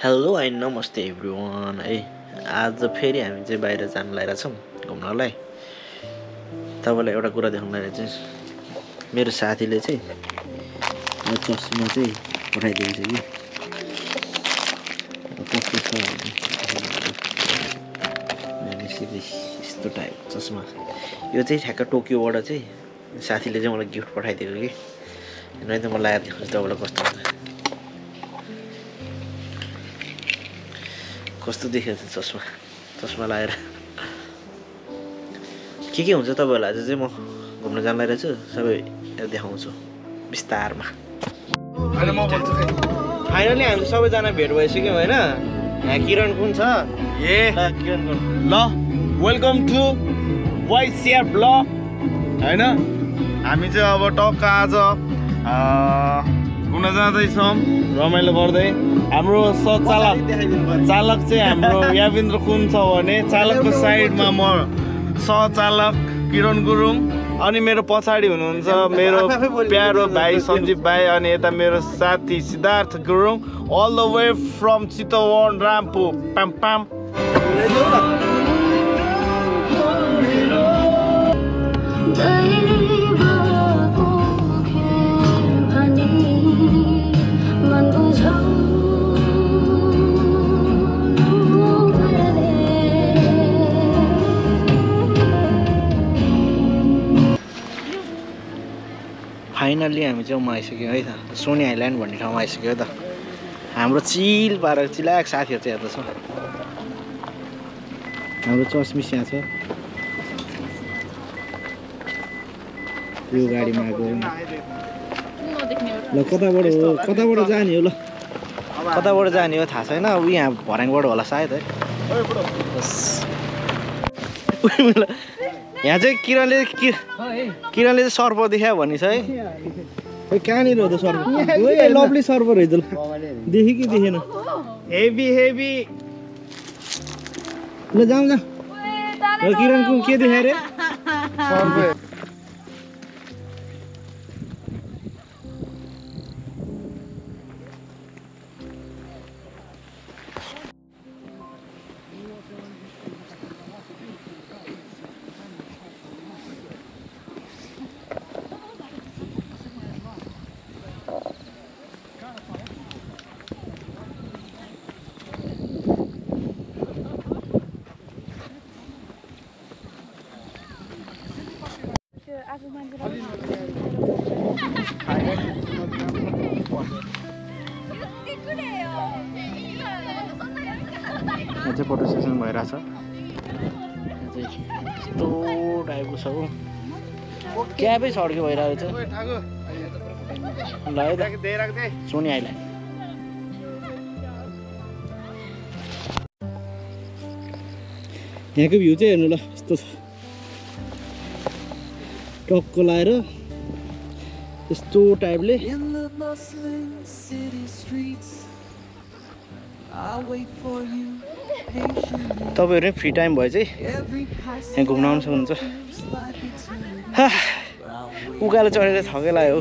Hello and नमस्ते everyone है। आज फेरि हामी चाहिँ बाहिर जान लागिरहेछौँ घुम्नलाई। तपाईँलाई एउटा कुरा देखाउन लागिरहेको चाहिँ मेरो साथीले चाहिँ यो चस्मा चाहिँ पठाइदिएको छ कि कस्तो छ भने यस्तो टाइपको चस्मा। यो चाहिँ ठ्याक्क टोकियोबाट चाहिँ साथीले चाहिँ मलाई गिफ्ट पठाइदिएको कि नै त म लगाएर देखाउँछु तपाईँलाई कस्तो हुन्छ। कस्तो देखेको छ चस्मा लगाएर के हुन्छ तपाईँहरूलाई आज चाहिँ म घुम्न जान लागिरहेछु सबै देखाउँछु विस्तारमा। फाइनली हामी सबैजना भेट भइसक्यौँ होइन। यहाँ किरण कुन छ किरण कुन ल वेलकम टु वाइसिआर ब्लग होइन। हामी चाहिँ अब टक्क आज घुम्न जाँदैछौँ रमाइलो गर्दै। हाम्रो चालक चाहिँ हाम्रो याविन्द्र कुन छ भने चालकको साइडमा म सहचालक किरण गुरुङ अनि मेरो पछाडि हुनुहुन्छ मेरो प्यारो भाइ सञ्जीव भाइ अनि यता मेरो साथी Siddharth Gurung all the way from Chitwan Rampur पाम पाम। फाइनल्ली हामी चाहिँ आइसक्यौँ है त। सोनी आइल्यान्ड भन्ने ठाउँमा आइसक्यो त। हाम्रो चिल पारेर चिलाक साथीहरू चाहिँ हेर्दैछ। हाम्रो चस्मिस यहाँ छ यो गाडीमा आएको। ल कताबाट जाने हो? ल कताबाट जाने हो थाहा छैन। अब यहाँ भर्याङबाट होला सायद है। यहाँ चाहिँ किरणले चाहिँ सर्प देखायो भन्ने छ है। खोइ कहाँनिर हो त सर्प? लभली सर्प रहेछ। देखेँ कि देखेन? हेभी ल जाउँ ल किरणको के देखायो रे? यहाँ चाहिँ फोटो सेसन भइरहेछ। यस्तो टाइपको छ हो। क्याबै सड्के भइरहेको छ। ल है त सोनी आइल्यान्ड। यहाँको भ्यू चाहिँ हेर्नु ल यस्तो छ। टक्क लाएर यस्तो टाइपले तपाईँहरू फ्री टाइम भयो चाहिँ यहाँ घुम्न आउनु सक्नुहुन्छ। उकालो चढेर थकै लाग्यो।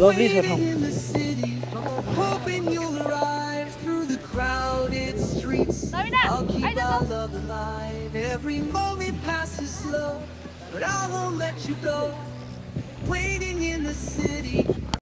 लभली छ ठाउँ। But I won't let you go. Waiting in the city.